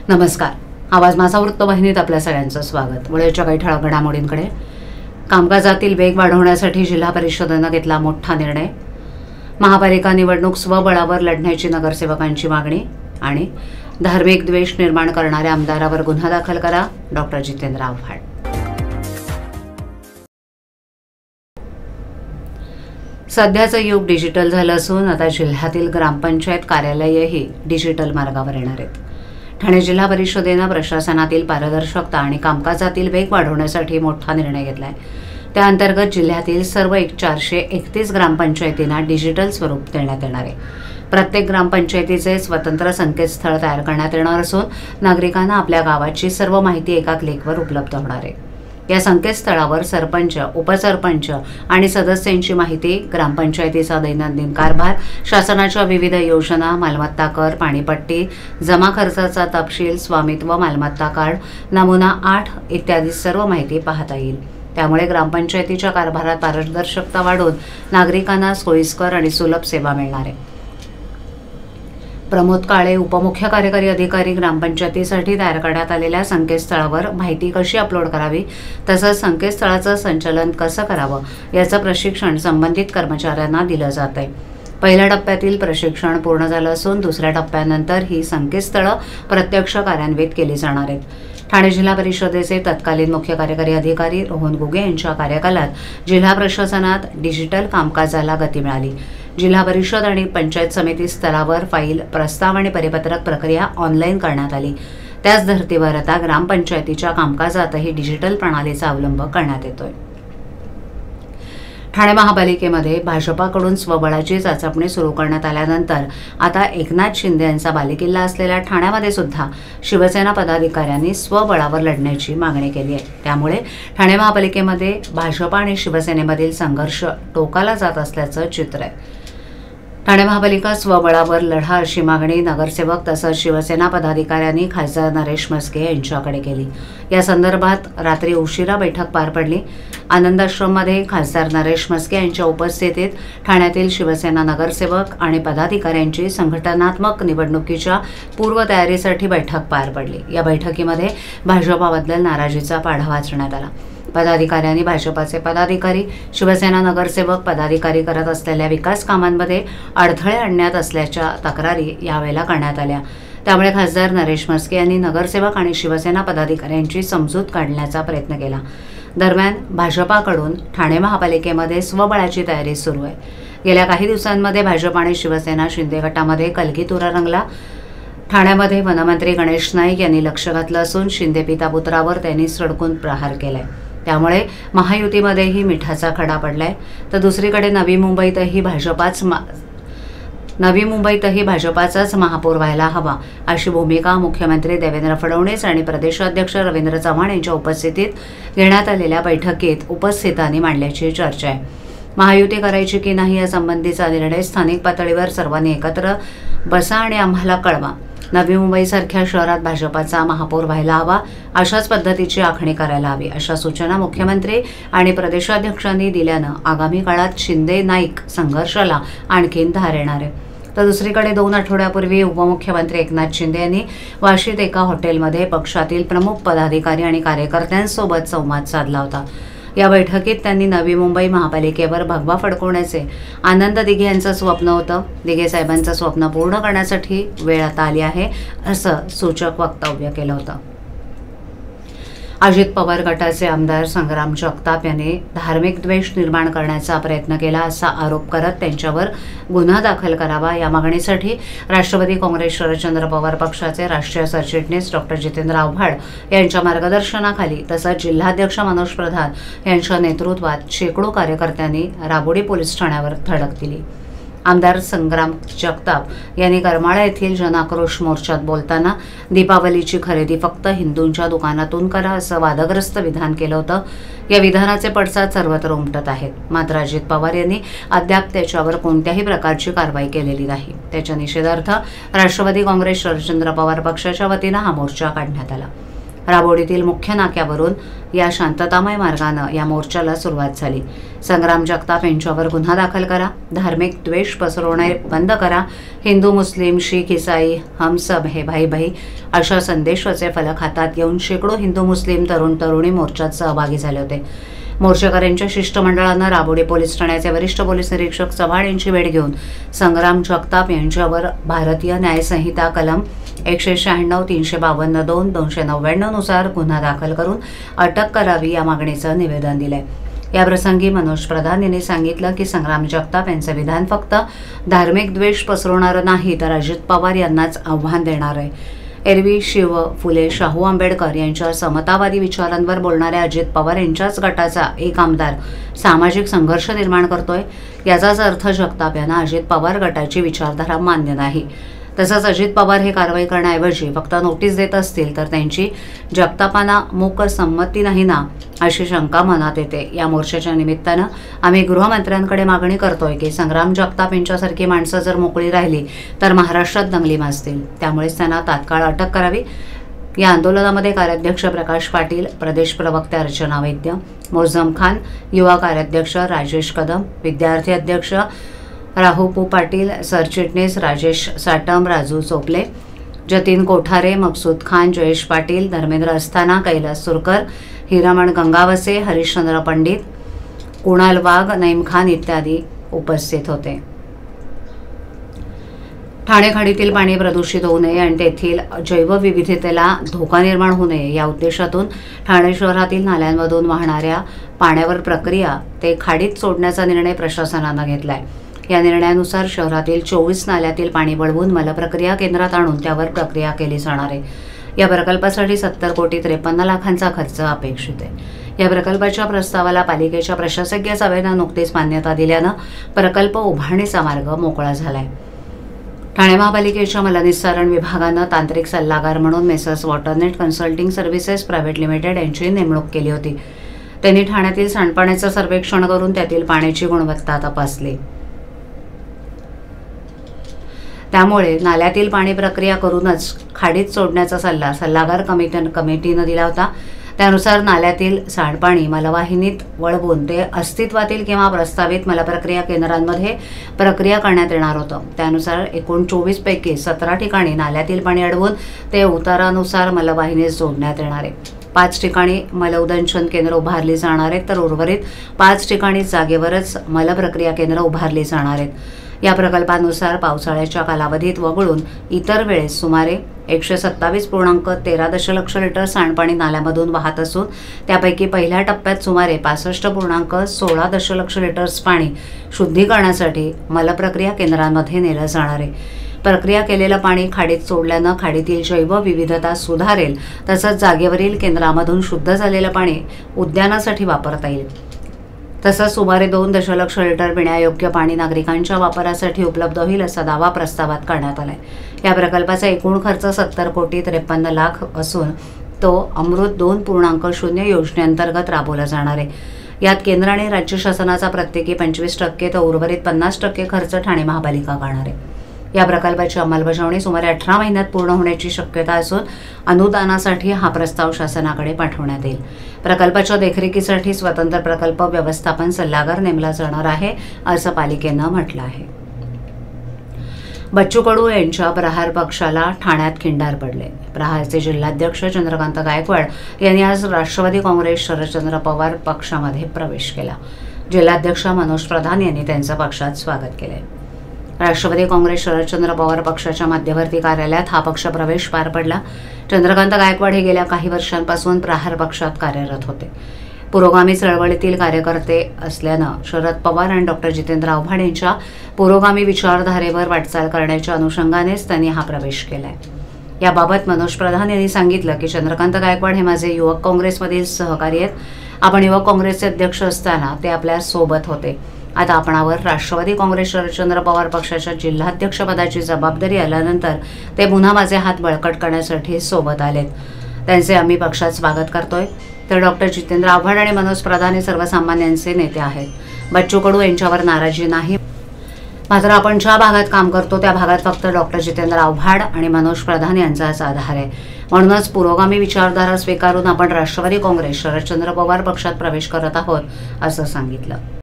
नमस्कार. आवाज माझा वृत्तवाहिनीत आपल्या सगळ्यांचं स्वागत. वेळेच्या काही ठळक घडामोडींकडे. कामकाजातील वेग वाढवण्यासाठी जिल्हा परिषदेनं घेतला मोठा निर्णय. महापालिका निवडणूक स्वबळावर लढण्याची नगरसेवकांची मागणी. आणि धार्मिक द्वेष निर्माण करणाऱ्या आमदारावर गुन्हा दाखल करा, डॉक्टर जितेंद्र आव्हाड. सध्याचं युग डिजिटल झालं असून आता जिल्ह्यातील ग्रामपंचायत कार्यालयही डिजिटल मार्गावर येणार आहेत. ठाणे जिल्हा परिषदेनं प्रशासनातील पारदर्शकता आणि कामकाजातील वेग वाढवण्यासाठी मोठा निर्णय घेतलाय. त्याअंतर्गत जिल्ह्यातील सर्व 431 ग्रामपंचायतींना डिजिटल स्वरूप देण्यात येणार आहे. प्रत्येक ग्रामपंचायतीचे स्वतंत्र संकेतस्थळ तयार करण्यात येणार असून नागरिकांना आपल्या गावाची सर्व माहिती एका क्लिकवर उपलब्ध होणार आहे. या संकेतस्थळावर सरपंच, उपसरपंच आणि सदस्यांची माहिती, ग्रामपंचायतीचा दैनंदिन कारभार, शासनाच्या विविध योजना, मालमत्ता कर, पाणीपट्टी, जमा खर्चाचा तपशील, स्वामित्व, मालमत्ता कार्ड, नमुना 8 इत्यादी सर्व माहिती पाहता येईल. त्यामुळे ग्रामपंचायतीच्या कारभारात पारदर्शकता वाढून नागरिकांना सोयीस्कर आणि सुलभ सेवा मिळणार आहे. प्रमोद काळे, उपमुख्य कार्यकारी अधिकारी, ग्रामपंचायतीसाठी तयार करण्यात आलेल्या संकेतस्थळावर माहिती कशी अपलोड करावी तसंच संकेतस्थळाचं संचालन कसं करावं याचं प्रशिक्षण संबंधित कर्मचाऱ्यांना दिलं जात आहे. पहिल्या टप्प्यातील प्रशिक्षण पूर्ण झालं असून दुसऱ्या टप्प्यानंतर ही संकेतस्थळं प्रत्यक्ष कार्यान्वित केली जाणार आहेत. ठाणे जिल्हा परिषदेचे तत्कालीन मुख्य कार्यकारी अधिकारी रोहन गुगे यांच्या कार्यकालात जिल्हा प्रशासनात डिजिटल कामकाजाला गती मिळाली. जिल्हा परिषद आणि पंचायत समिती स्तरावर फाईल, प्रस्ताव आणि परिपत्रक प्रक्रिया ऑनलाईन करण्यात आली. त्याच धर्तीवर आता ग्रामपंचायतीच्या कामकाजातही डिजिटल प्रणालीचा अवलंब करण्यात येतोय. ठाणे महापालिकेमध्ये भाजपाकडून स्वबळाची चाचपणी सुरू करण्यात आल्यानंतर आता एकनाथ शिंदे यांचा बालेकिल्ला असलेल्या ठाण्यामध्ये सुद्धा शिवसेना पदाधिकाऱ्यांनी स्वबळावर लढण्याची मागणी केली आहे. त्यामुळे ठाणे महापालिकेमध्ये भाजपा आणि शिवसेनेमधील संघर्ष टोकाला जात असल्याचं चित्र आहे. ठाणे महापालिका स्वबळावर लढा अशी मागणी नगरसेवक तसंच शिवसेना पदाधिकाऱ्यांनी खासदार नरेश म्हस्के यांच्याकडे केली. या संदर्भात रात्री उशिरा बैठक पार पडली. आनंदाश्रममध्ये खासदार नरेश म्हस्के यांच्या उपस्थितीत ठाण्यातील शिवसेना नगरसेवक आणि पदाधिकाऱ्यांची संघटनात्मक निवडणुकीच्या पूर्वतयारीसाठी बैठक पार पडली. या बैठकीमध्ये भाजपाबद्दल नाराजीचा पाढा वाचण्यात आला. पदाधिकाऱ्यांनी भाजपाचे पदाधिकारी, शिवसेना नगरसेवक पदाधिकारी करत असलेल्या विकास कामांमध्ये अडथळे आणण्यात असल्याच्या तक्रारी यावेळेला करण्यात आल्या. त्यामुळे खासदार नरेश म्हस्के यांनी नगरसेवक आणि शिवसेना पदाधिकाऱ्यांची समजूत काढण्याचा प्रयत्न केला. दरम्यान भाजपाकडून ठाणे महापालिकेमध्ये स्वबळाची तयारी सुरू आहे. गेल्या काही दिवसांमध्ये भाजप आणि शिवसेना शिंदे गटामध्ये कलगीतुरा रंगला. ठाण्यामध्ये वनमंत्री गणेश नाईक यांनी लक्ष घातलं असून शिंदे पिता पुत्रावर त्यांनी सडकून प्रहार केलाय. त्यामुळे महायुतीमध्येही मिठाचा खडा पडलाय. तर दुसरीकडे नवी मुंबईतही भाजपाचाच महापौर व्हायला हवा अशी भूमिका मुख्यमंत्री देवेंद्र फडणवीस आणि प्रदेशाध्यक्ष रवींद्र चव्हाण यांच्या उपस्थितीत घेण्यात आलेल्या बैठकीत उपस्थितांनी मांडल्याची चर्चा आहे. महायुती करायची की नाही यासंबंधीचा निर्णय स्थानिक पातळीवर सर्वांनी एकत्र बसा आणि आम्हाला कळवा. नवी मुंबईसारख्या शहरात भाजपाचा महापौर व्हायला हवा, अशाच पद्धतीची आखणी करायला हवी अशा सूचना मुख्यमंत्री आणि प्रदेशाध्यक्षांनी दिल्यानं आगामी काळात शिंदे नाईक संघर्षाला आणखीन धार येणार आहे. तर दुसरीकडे 2 आठवड्यापूर्वी उपमुख्यमंत्री एकनाथ शिंदे यांनी वाशीत एका हॉटेलमध्ये पक्षातील प्रमुख पदाधिकारी आणि कार्यकर्त्यांसोबत संवाद साधला होता. या बैठकीत त्यांनी नवी मुंबई महापालिकेवर भगवा फडकवण्याचे आनंद दिघे यांचं स्वप्न होतं. दिघे साहेबांचं स्वप्न पूर्ण करण्यासाठी वेळ आता आली आहे असं सूचक वक्तव्य केलं होतं. अजित पवार गटाचे आमदार संग्राम जगताप यांनी धार्मिक द्वेष निर्माण करण्याचा प्रयत्न केला असा आरोप करत त्यांच्यावर गुन्हा दाखल करावा या मागणीसाठी राष्ट्रवादी काँग्रेस शरदचंद्र पवार पक्षाचे राष्ट्रीय सरचिटणीस डॉक्टर जितेंद्र आव्हाड यांच्या मार्गदर्शनाखाली तसंच जिल्हाध्यक्ष मनोज प्रधान यांच्या नेतृत्वात शेकडो कार्यकर्त्यांनी राबोडी पोलीस ठाण्यावर धडक दिली. आमदार संग्राम जगताप यांनी करमाळा येथील जनाक्रोश मोर्चात बोलताना दीपावलीची खरेदी फक्त हिंदूंच्या दुकानातून करा असं वादग्रस्त विधान केलं होतं. या विधानाचे पडसाद सर्वत्र उमटत आहेत. मात्र अजित पवार यांनी अद्याप त्याच्यावर कोणत्याही प्रकारची कारवाई केलेली नाही. त्याच्या निषेधार्थ राष्ट्रवादी काँग्रेस शरदचंद्र पवार पक्षाच्या वतीनं हा मोर्चा काढण्यात आला. राबोडीतील मुख्य नाक्यावरून या शांततामय मार्गानं या मोर्चाला सुरुवात झाली. संग्राम जगताप यांच्यावर गुन्हा दाखल करा, धार्मिक द्वेष पसरवणे बंद करा, हिंदू मुस्लिम शीख ईसाई हम सब है भाई भाई अशा संदेशाचे फलक हातात घेऊन शेकडो हिंदू मुस्लिम तरुण तरुणी मोर्चात सहभागी झाले होते. मोर्चेकऱ्यांच्या शिष्टमंडळानं राबोडी पोलीस ठाण्याचे वरिष्ठ पोलीस निरीक्षक चव्हाण यांची भेट घेऊन संग्राम जगताप यांच्यावर भारतीय न्यायसंहिता कलम 196, 352, 299 नुसार गुन्हा दाखल करून अटक करावी या मागणीचं निवेदन दिलंय. याप्रसंगी मनोज प्रधान यांनी सांगितलं की संग्राम जगताप यांचं विधान फक्त धार्मिक द्वेष पसरवणारं नाही तर अजित पवार यांनाच आव्हान देणार आहे. एरवी शिव फुले शाहू आंबेडकर यांच्या समतावादी विचारांवर बोलणाऱ्या अजित पवार यांच्याच गटाचा एक आमदार सामाजिक संघर्ष निर्माण करतोय. याचाच अर्थ जगताप यांना अजित पवार गटाची विचारधारा मान्य नाही. तसंच अजित पवार हे कारवाई करण्याऐवजी फक्त नोटीस देत असतील तर त्यांची जगतापांना मूक संमती नाही ना, अशी शंका मनात येते. या मोर्चाच्या निमित्तानं आम्ही गृहमंत्र्यांकडे मागणी करतोय की संग्राम जगताप यांच्यासारखी माणसं जर मोकळी राहिली तर महाराष्ट्रात दंगली माजतील. त्यामुळेच त्यांना तात्काळ अटक करावी. या आंदोलनामध्ये कार्याध्यक्ष प्रकाश पाटील, प्रदेश प्रवक्त्या अर्चना वैद्य, मोझम खान, युवा कार्याध्यक्ष राजेश कदम, विद्यार्थी अध्यक्ष राहुपू पाटील, सरचिटणीस राजेश साटम, राजू चोपले, जतीन कोठारे, मकसूद खान, जयेश पाटील, धर्मेंद्र अस्थाना, कैलास सुरकर, हिरामण गंगावसे, हरिश्चंद्र पंडित, कुणाल वाघ, नईम खान इत्यादी उपस्थित होते. ठाणे खाडीतील पाणी प्रदूषित होऊ नये आणि तेथील जैवविविधतेला धोका निर्माण होऊ नये या उद्देशातून ठाणे शहरातील नाल्यांमधून वाहणाऱ्या पाण्यावर प्रक्रिया ते खाडीत सोडण्याचा निर्णय प्रशासनानं घेतलाय. या निर्णयानुसार शहरातील 24 नाल्यातील पाणी वळवून मलप्रक्रिया केंद्रात आणून त्यावर प्रक्रिया केली जाणार आहे. या प्रकल्पासाठी 70,53,00,000चा खर्च अपेक्षित आहे. या प्रकल्पाच्या प्रस्तावाला पालिकेच्या प्रशासकीय सभेनं नुकतीच मान्यता दिल्यानं प्रकल्प उभारणीचा मार्ग मोकळा झालाय. ठाणे महापालिकेच्या मलनिस्सारण विभागानं तांत्रिक सल्लागार म्हणून Messrs Waternet consulting services private limited यांची नेमणूक केली होती. त्यांनी ठाण्यातील सांडपाण्याचं सर्वेक्षण करून त्यातील पाण्याची गुणवत्ता तपासली. त्यामुळे नाल्यातील पाणी प्रक्रिया करूनच खाडीत सोडण्याचा सल्ला सल्लागार कमिटीनं दिला होता. त्यानुसार नाल्यातील सांडपाणी मलवाहिनीत वळवून ते अस्तित्वातील किंवा प्रस्तावित मलप्रक्रिया केंद्रांमध्ये प्रक्रिया करण्यात येणार होतं. त्यानुसार एकूण 24 पैकी 17 ठिकाणी नाल्यातील पाणी अडवून ते उतारानुसार मलवाहिनीत जोडण्यात येणार आहे. 5 ठिकाणी मलउदंशन केंद्र उभारली जाणार आहेत तर उर्वरित 5 ठिकाणी जागेवरच मलप्रक्रिया केंद्र उभारली जाणार आहेत. या प्रकल्पानुसार पावसाळ्याच्या कालावधीत वगळून इतर वेळेस सुमारे 127.13 दशलक्ष लिटर सांडपाणी नाल्यामधून वाहत असून त्यापैकी पहिल्या टप्प्यात सुमारे 65.16 दशलक्ष लिटर्स पाणी शुद्धीकरणासाठी मलप्रक्रिया केंद्रांमध्ये नेलं जाणार आहे. प्रक्रिया केलेलं पाणी खाडीत सोडल्यानं खाडीतील जैवविविधता सुधारेल. तसंच जागेवरील केंद्रामधून शुद्ध झालेलं पाणी उद्यानासाठी वापरता येईल. तसंच सुमारे 2 दशलक्ष लिटर पिण्यायोग्य पाणी नागरिकांच्या वापरासाठी उपलब्ध होईल असा दावा प्रस्तावात करण्यात आलाय. या प्रकल्पाचा एकूण खर्च 70,53,00,000 असून तो अमृत 2.0 योजनेअंतर्गत राबवला जाणार आहे. यात केंद्र आणि राज्य शासनाचा प्रत्येकी 25% तर उर्वरित 50% खर्च ठाणे महापालिका करणार आहे. या प्रकल्पाची अंमलबजावणी सुमारे 18 महिन्यात पूर्ण होण्याची शक्यता असून अनुदानासाठी हा प्रस्ताव शासनाकडे पाठवण्यात येईल. प्रकल्पाच्या देखरेखीसाठी स्वतंत्र प्रकल्प व्यवस्थापन सल्लागार नेमला जाणार आहे असं पालिकेनं म्हटलं आहे. बच्चू कडू यांच्या प्रहार पक्षाला ठाण्यात खिंडार पडले. प्रहारचे जिल्हाध्यक्ष चंद्रकांत गायकवाड यांनी आज राष्ट्रवादी काँग्रेस शरदचंद्र पवार पक्षामध्ये प्रवेश केला. जिल्हाध्यक्ष मनोज प्रधान यांनी त्यांचं पक्षात स्वागत केले. राष्ट्रवादी काँग्रेस शरदचंद्र पवार पक्षाच्या मध्यवर्ती कार्यालयात हा पक्ष प्रवेश पार पडला. चंद्रकांत गायकवाड हे गेल्या काही वर्षांपासून प्रहार पक्षात कार्यरत होते. पुरोगामी चळवळीतील कार्यकर्ते असल्यानं शरद पवार आणि डॉक्टर जितेंद्र आव्हाड यांच्या पुरोगामी विचारधारेवर वाटचाल करण्याच्या अनुषंगानेच त्यांनी हा प्रवेश केलाय. याबाबत मनोज प्रधान यांनी सांगितलं की चंद्रकांत गायकवाड हे माझे युवक काँग्रेसमधील सहकारी आहेत. आपण युवक काँग्रेसचे अध्यक्ष असताना ते आपल्या सोबत होते. आता आपणावर राष्ट्रवादी काँग्रेस शरदचंद्र पवार पक्षाच्या जिल्हाध्यक्षपदाची जबाबदारी आल्यानंतर ते पुन्हा माझे हात बळकट करण्यासाठी सोबत आलेत. त्यांचे आम्ही पक्षात स्वागत करतोय. तर डॉक्टर जितेंद्र आव्हाड आणि मनोज प्रधान हे सर्वसामान्यांचे नेते आहेत. बच्चू कडू यांच्यावर नाराजी नाही. मात्र आपण ज्या भागात काम करतो त्या भागात फक्त डॉक्टर जितेंद्र आव्हाड आणि मनोज प्रधान यांचाच आधार आहे. म्हणूनच पुरोगामी विचारधारा स्वीकारून आपण राष्ट्रवादी काँग्रेस शरदचंद्र पवार पक्षात प्रवेश करत आहोत असं सांगितलं.